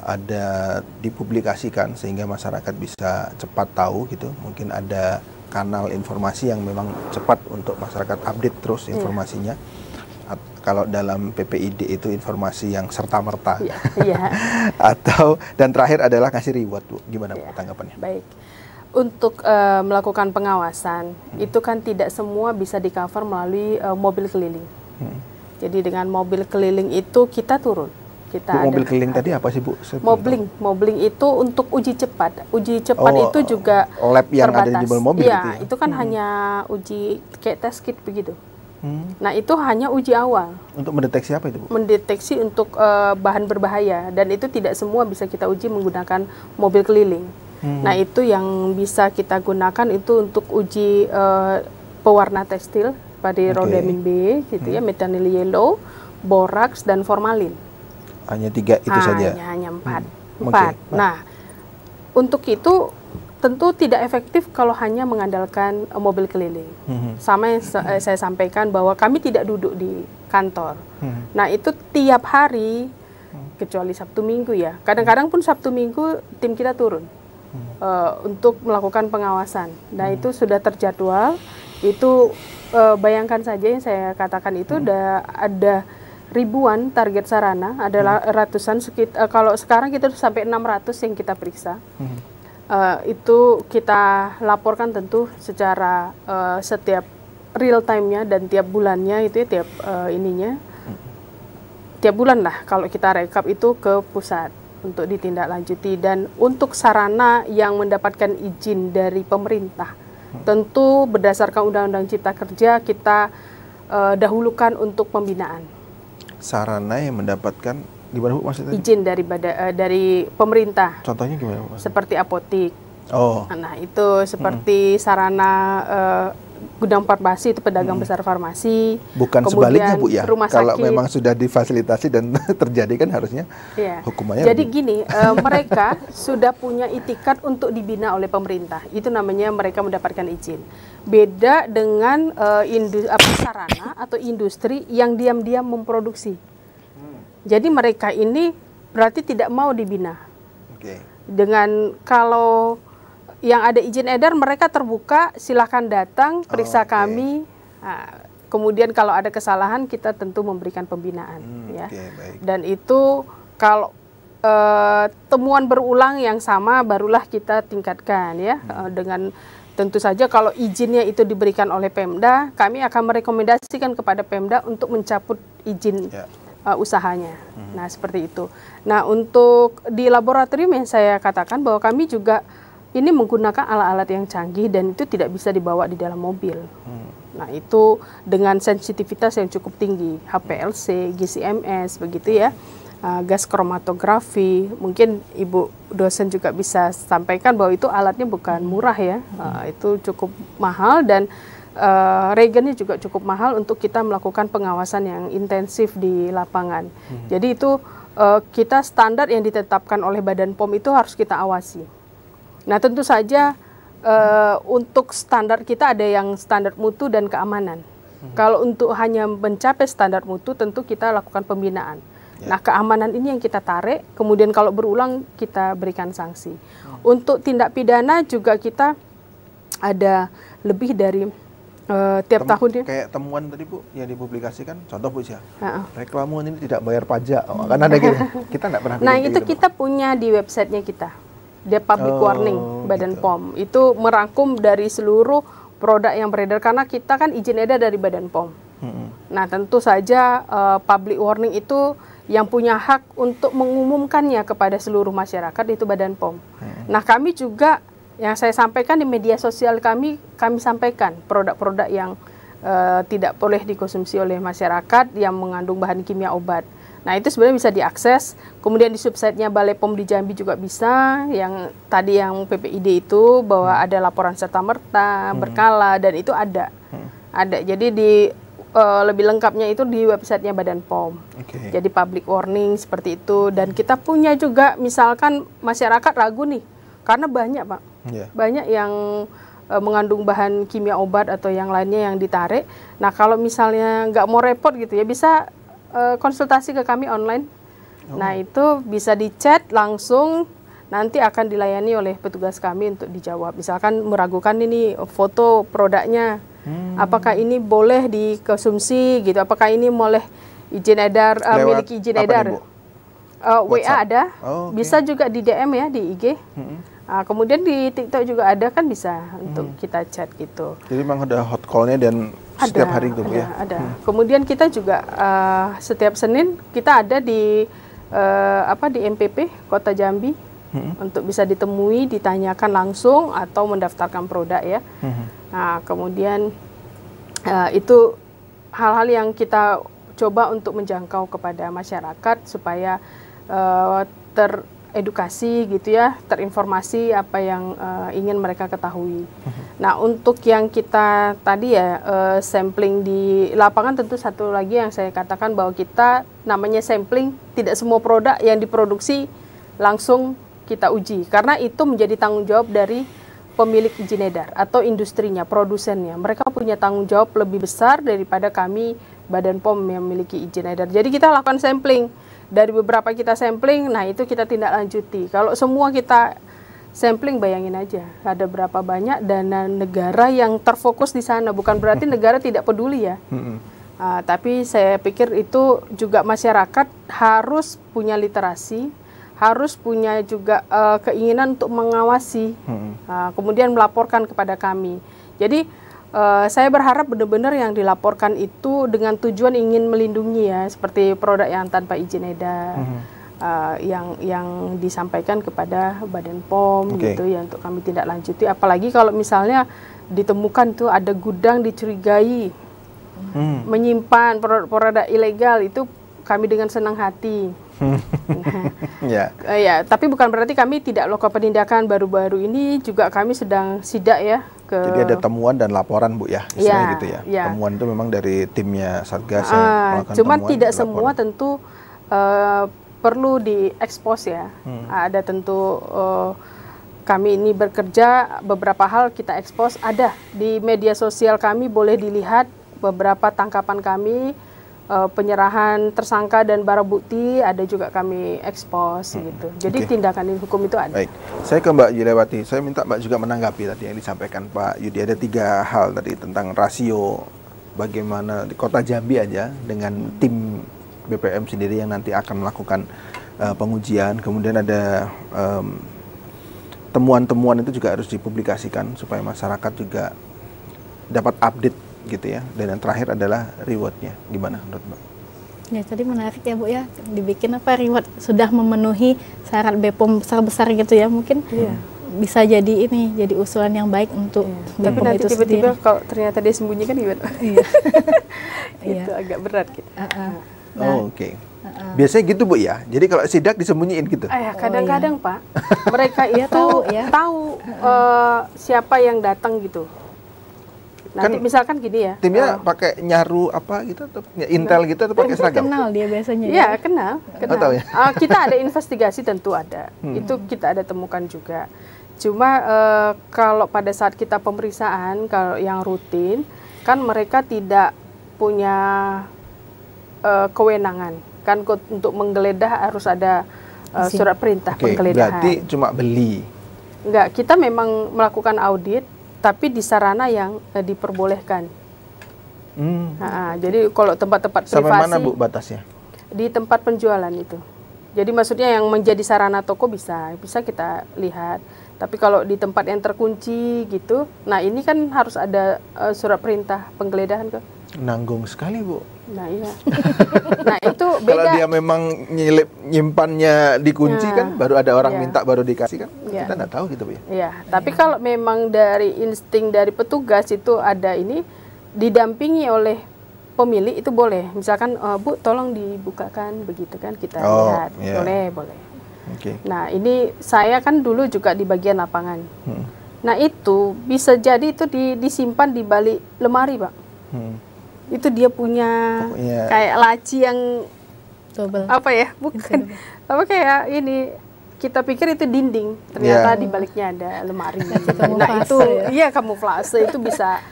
ada dipublikasikan sehingga masyarakat bisa cepat tahu gitu. Mungkin ada kanal informasi yang memang cepat untuk masyarakat update terus informasinya. Kalau dalam PPID itu informasi yang serta-merta. Atau dan terakhir adalah kasih reward, Bu. Gimana Bu tanggapannya? Baik. Untuk melakukan pengawasan itu kan tidak semua bisa di-cover melalui mobil keliling. Jadi dengan mobil keliling itu kita turun. Mobil keliling tadi apa sih Bu? Mobbling itu untuk uji cepat. Uji cepat itu juga lab yang terbatas. ada di mobil Iya, itu kan hanya uji kayak test kit begitu. Nah itu hanya uji awal. Untuk mendeteksi apa itu Bu? Mendeteksi untuk bahan berbahaya, dan itu tidak semua bisa kita uji menggunakan mobil keliling. Nah itu yang bisa kita gunakan itu untuk uji pewarna tekstil pada rhodamin B, gitu ya, metanyl yellow, borax dan formalin. Hanya 3 itu saja? Hanya 4. Nah, untuk itu tentu tidak efektif kalau hanya mengandalkan mobil keliling. Sama yang saya sampaikan bahwa kami tidak duduk di kantor. Nah, itu tiap hari, kecuali Sabtu Minggu ya. Kadang-kadang pun Sabtu Minggu tim kita turun untuk melakukan pengawasan. Nah, itu sudah terjadwal. Itu bayangkan saja yang saya katakan itu ada ribuan target sarana, adalah ratusan, kalau sekarang kita sampai 600 yang kita periksa. Itu kita laporkan tentu secara setiap real time-nya dan tiap bulannya itu ya, tiap bulan lah kalau kita rekap itu ke pusat untuk ditindaklanjuti. Dan untuk sarana yang mendapatkan izin dari pemerintah, tentu berdasarkan Undang-Undang Cipta Kerja kita dahulukan untuk pembinaan. Sarana yang mendapatkan gimana Bu maksudnya? Izin dari pemerintah. Contohnya gimana Bu? Seperti apotik. Oh. Nah itu seperti sarana gudang farmasi, itu pedagang besar farmasi. Bukan sebaliknya Bu ya. Rumah kalau sakit. Memang sudah difasilitasi dan terjadi kan harusnya hukumannya. Jadi gini, mereka sudah punya itikat untuk dibina oleh pemerintah. Itu namanya mereka mendapatkan izin. Beda dengan sarana atau industri yang diam-diam memproduksi. Jadi mereka ini berarti tidak mau dibina. Dengan kalau yang ada izin edar, mereka terbuka, silakan datang, periksa kami. Nah, kemudian kalau ada kesalahan kita tentu memberikan pembinaan. Dan itu kalau temuan berulang yang sama barulah kita tingkatkan ya. Dengan tentu saja kalau izinnya itu diberikan oleh Pemda, kami akan merekomendasikan kepada Pemda untuk mencabut izin usahanya. Nah, seperti itu. Nah, untuk di laboratorium yang saya katakan bahwa kami juga ini menggunakan alat-alat yang canggih dan itu tidak bisa dibawa di dalam mobil. Nah, itu dengan sensitivitas yang cukup tinggi, HPLC, GCMS, begitu ya. Gas kromatografi, mungkin Ibu dosen juga bisa sampaikan bahwa itu alatnya bukan murah ya, itu cukup mahal dan reagennya juga cukup mahal untuk kita melakukan pengawasan yang intensif di lapangan. Jadi itu kita standar yang ditetapkan oleh Badan POM itu harus kita awasi. Nah tentu saja untuk standar kita ada yang standar mutu dan keamanan. Kalau untuk hanya mencapai standar mutu tentu kita lakukan pembinaan. Nah keamanan ini yang kita tarik, kemudian kalau berulang kita berikan sanksi. Untuk tindak pidana juga kita ada lebih dari tiap tahunnya. Kayak temuan tadi Bu yang dipublikasikan, contoh Bu ya, reklamun ini tidak bayar pajak, kan ada gitu. Kita nggak pernah. Nah itu kita punya di websitenya kita. dia public warning Badan gitu. POM. Itu merangkum dari seluruh produk yang beredar karena kita kan izin edar dari Badan POM. Nah, tentu saja public warning itu yang punya hak untuk mengumumkannya kepada seluruh masyarakat itu Badan POM. Nah, kami juga yang saya sampaikan di media sosial kami sampaikan produk-produk yang tidak boleh dikonsumsi oleh masyarakat yang mengandung bahan kimia obat. Nah, itu sebenarnya bisa diakses. Kemudian di website-nya Balai POM di Jambi juga bisa. Yang tadi yang PPID itu bahwa ada laporan serta-merta, berkala, dan itu ada. Ada. Jadi lebih lengkapnya itu di websitenya Badan POM. Jadi public warning seperti itu. Dan kita punya juga, misalkan masyarakat ragu nih, karena banyak Pak. Banyak yang mengandung bahan kimia obat atau yang lainnya yang ditarik. Nah, kalau misalnya nggak mau repot gitu ya, bisa konsultasi ke kami online. Nah, itu bisa di chat langsung, nanti akan dilayani oleh petugas kami untuk dijawab. Misalkan meragukan ini foto produknya, apakah ini boleh dikonsumsi gitu, apakah ini boleh izin edar, miliki izin edar. WA ada, bisa juga di DM ya, di IG. Kemudian di TikTok juga ada, kan bisa untuk kita chat gitu. Jadi memang ada hot call-nya dan setiap hari itu ya? Ada. Kemudian kita juga setiap Senin kita ada di MPP Kota Jambi untuk bisa ditemui, ditanyakan langsung atau mendaftarkan produk ya. Nah, kemudian itu hal-hal yang kita coba untuk menjangkau kepada masyarakat supaya teredukasi gitu ya, terinformasi apa yang ingin mereka ketahui. Nah, untuk yang kita tadi ya sampling di lapangan, tentu satu lagi yang saya katakan bahwa kita namanya sampling, tidak semua produk yang diproduksi langsung kita uji, karena itu menjadi tanggung jawab dari pemilik izin edar atau industrinya, produsennya. Mereka punya tanggung jawab lebih besar daripada kami Badan POM yang memiliki izin edar. Jadi kita lakukan sampling. Dari beberapa kita sampling, nah itu kita tindak lanjuti. Kalau semua kita sampling, bayangin aja ada berapa banyak dana negara yang terfokus di sana. Bukan berarti negara tidak peduli ya. Tapi saya pikir itu juga masyarakat harus punya literasi, harus punya juga keinginan untuk mengawasi, kemudian melaporkan kepada kami. Jadi saya berharap benar-benar yang dilaporkan itu dengan tujuan ingin melindungi ya, seperti produk yang tanpa izin edar, yang disampaikan kepada Badan POM gitu ya, untuk kami tindak lanjuti. Apalagi kalau misalnya ditemukan tuh ada gudang dicurigai menyimpan produk-produk ilegal, itu kami dengan senang hati. Ya, tapi bukan berarti kami tidak melakukan penindakan. Baru-baru ini juga kami sedang sidak ya. Jadi ada temuan dan laporan Bu ya, istilahnya gitu ya. Temuan itu memang dari timnya Satgas yang melakukan cuman temuan. Tidak semua tentu perlu diekspos ya. Ada tentu kami ini bekerja, beberapa hal kita ekspos. Ada di media sosial kami, boleh dilihat beberapa tangkapan kami, penyerahan tersangka dan barang bukti, ada juga kami ekspos gitu. Jadi tindakan hukum itu ada. Baik, saya ke Mbak Yudewati. Saya minta Mbak juga menanggapi tadi yang disampaikan Pak Yudi. Ada 3 hal tadi tentang rasio bagaimana di Kota Jambi aja dengan tim BPM sendiri yang nanti akan melakukan pengujian. Kemudian ada temuan-temuan itu juga harus dipublikasikan supaya masyarakat juga dapat update gitu ya. Dan yang terakhir adalah rewardnya. Gimana menurut Mbak? Ya, tadi menarik ya Bu ya, dibikin apa reward sudah memenuhi syarat BPOM besar-besar gitu ya, mungkin bisa jadi ini, jadi usulan yang baik untuk tapi nanti tiba-tiba kalau ternyata dia sembunyikan gimana? Itu agak berat gitu. Biasanya gitu Bu ya, jadi kalau sidak disembunyiin gitu? Kadang-kadang Pak, mereka itu tahu siapa yang datang gitu. Nanti kan, misalkan gini ya. Timnya pakai nyaru apa gitu, atau intel gitu, atau pakai seragam? Kenal dia biasanya. Iya, kenal. Tahu ya? Kita ada investigasi tentu ada. Itu kita ada temukan juga. Cuma kalau pada saat kita pemeriksaan, kalau yang rutin, kan mereka tidak punya kewenangan. Kan untuk menggeledah harus ada surat perintah penggeledahan. Berarti cuma beli? Enggak, kita memang melakukan audit, tapi di sarana yang diperbolehkan. Jadi kalau tempat-tempat privasi. Sampai mana Bu batasnya? Di tempat penjualan itu. Jadi maksudnya yang menjadi sarana toko bisa kita lihat. Tapi kalau di tempat yang terkunci gitu, nah ini kan harus ada surat perintah penggeledahan kan? Nanggung sekali, Bu. Nah iya. Nah itu beda. Kalau dia memang nyimpannya dikunci kan, baru ada orang minta baru dikasih kan, kita nggak tahu gitu, Bu ya. Iya, tapi kalau memang dari insting dari petugas itu ada ini didampingi oleh pemilik itu boleh. Misalkan Bu tolong dibukakan begitu kan kita lihat. Boleh. Okay. Nah ini saya kan dulu juga di bagian lapangan. Nah itu bisa jadi itu disimpan di balik lemari, Pak. Itu dia punya kayak laci yang double. Apa ya? Bukan. Apa kayak ini kita pikir itu dinding, ternyata di baliknya ada lemari. Nah itu kamuflase itu bisa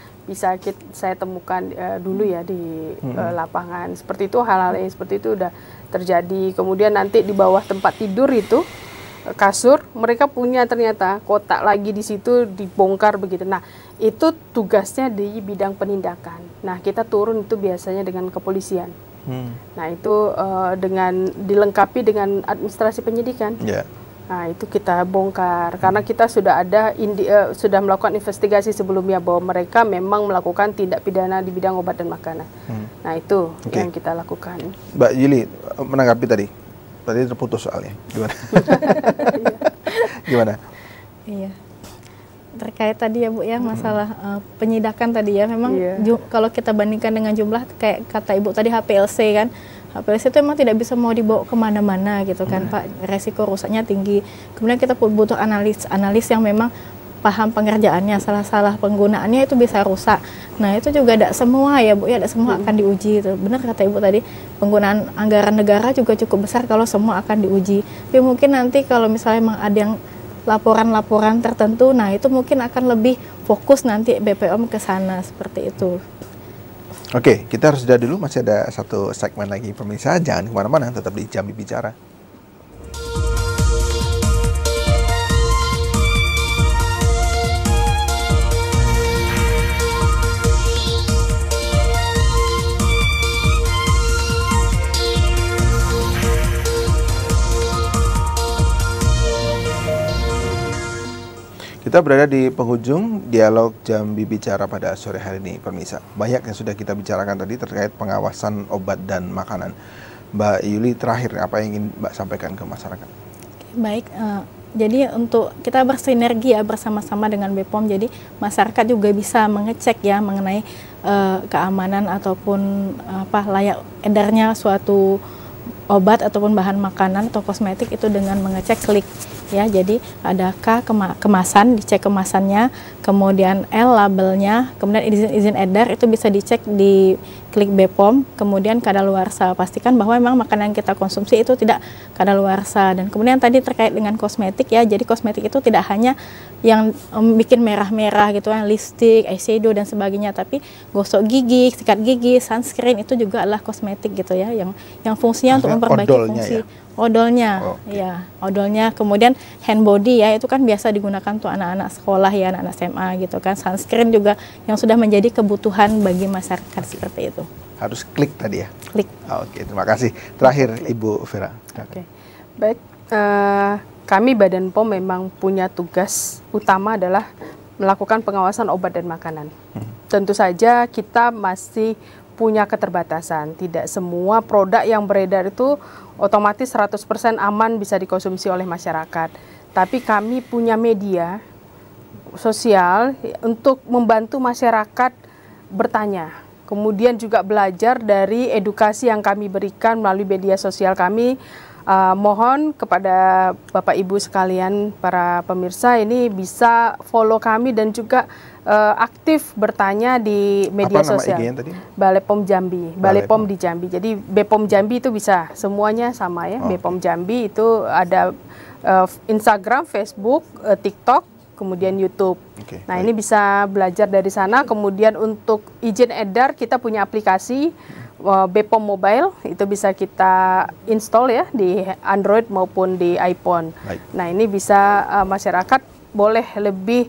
saya temukan dulu ya di lapangan. Seperti itu, hal-hal yang seperti itu udah terjadi. Kemudian nanti di bawah tempat tidur itu kasur, mereka punya ternyata kotak lagi di situ dibongkar begitu. Nah, itu tugasnya di bidang penindakan. Nah, kita turun itu biasanya dengan kepolisian. Nah, itu dengan dilengkapi dengan administrasi penyidikan. Nah, itu kita bongkar karena kita sudah ada sudah melakukan investigasi sebelumnya bahwa mereka memang melakukan tindak pidana di bidang obat dan makanan. Nah, itu yang kita lakukan. Mbak Yuli menanggapi tadi terputus soalnya. Gimana? Iya. Terkait tadi ya Bu ya masalah penyidakan tadi ya memang kalau kita bandingkan dengan jumlah kayak kata Ibu tadi HPLC kan. HPLC itu memang tidak bisa mau dibawa kemana-mana gitu kan Pak, resiko rusaknya tinggi. Kemudian kita butuh analis yang memang paham pengerjaannya, salah-salah penggunaannya itu bisa rusak. Nah itu juga tidak semua ya Bu ya, tidak semua akan diuji. Benar kata Ibu tadi, penggunaan anggaran negara juga cukup besar kalau semua akan diuji. Tapi mungkin nanti kalau misalnya memang ada yang laporan-laporan tertentu, nah itu mungkin akan lebih fokus nanti BPOM ke sana seperti itu. Oke, kita harus jeda dulu, masih ada satu segmen lagi pemirsa, jangan kemana-mana, tetap di Jambi Bicara. Kita berada di penghujung dialog Jambi Bicara pada sore hari ini, pemirsa. Banyak yang sudah kita bicarakan tadi terkait pengawasan obat dan makanan. Mbak Yuli, terakhir apa yang ingin Mbak sampaikan ke masyarakat? Baik, jadi untuk kita bersinergi ya bersama-sama dengan BPOM, jadi masyarakat juga bisa mengecek ya mengenai keamanan ataupun layak edarnya suatu obat ataupun bahan makanan atau kosmetik itu dengan mengecek klik ya. Jadi ada K kemasan, dicek kemasannya, kemudian L labelnya, kemudian izin edar itu bisa dicek di klik BPOM, kemudian kadaluarsa. Pastikan bahwa memang makanan yang kita konsumsi itu tidak kadaluarsa. Dan kemudian tadi terkait dengan kosmetik ya, jadi kosmetik itu tidak hanya yang bikin merah-merah gitu kan, lipstick, eyeshadow dan sebagainya, tapi gosok gigi, sikat gigi, sunscreen itu juga adalah kosmetik gitu ya, yang fungsinya untuk memperbaiki fungsi odolnya, ya odolnya. Kemudian hand body ya, itu kan biasa digunakan untuk anak-anak sekolah ya, anak-anak SMA gitu kan. Sunscreen juga yang sudah menjadi kebutuhan bagi masyarakat seperti itu. Harus klik tadi ya? Klik. Oke, terima kasih. Terakhir Ibu Vera. Oke, baik. Kami Badan POM memang punya tugas utama adalah melakukan pengawasan obat dan makanan. Tentu saja kita masih punya keterbatasan. Tidak semua produk yang beredar itu otomatis 100% aman bisa dikonsumsi oleh masyarakat. Tapi kami punya media sosial untuk membantu masyarakat bertanya. Kemudian juga belajar dari edukasi yang kami berikan melalui media sosial kami. Mohon kepada Bapak Ibu sekalian, para pemirsa ini bisa follow kami dan juga aktif bertanya di media sosial. Apa nama IG-nya tadi? Balai POM Jambi, Balai POM di Jambi. Jadi BPOM Jambi itu bisa semuanya sama ya. BPOM Jambi itu ada Instagram, Facebook, TikTok, kemudian YouTube. Nah ini bisa belajar dari sana. Kemudian untuk izin edar kita punya aplikasi BPOM Mobile, itu bisa kita install ya di Android maupun di iPhone. Nah ini bisa masyarakat boleh lebih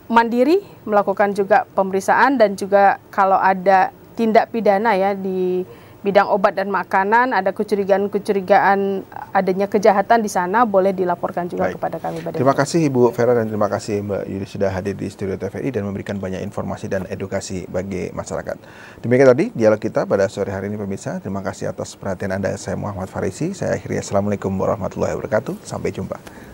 mandiri melakukan juga pemeriksaan, dan juga kalau ada tindak pidana ya bidang obat dan makanan, ada kecurigaan adanya kejahatan di sana, boleh dilaporkan juga kepada kami. Terima kasih Ibu Vera dan terima kasih Mbak Yuli sudah hadir di studio TVRI dan memberikan banyak informasi dan edukasi bagi masyarakat. Demikian tadi dialog kita pada sore hari ini pemirsa. Terima kasih atas perhatian Anda. Saya Muhammad Farisi. Saya akhiri. Assalamualaikum warahmatullahi wabarakatuh. Sampai jumpa.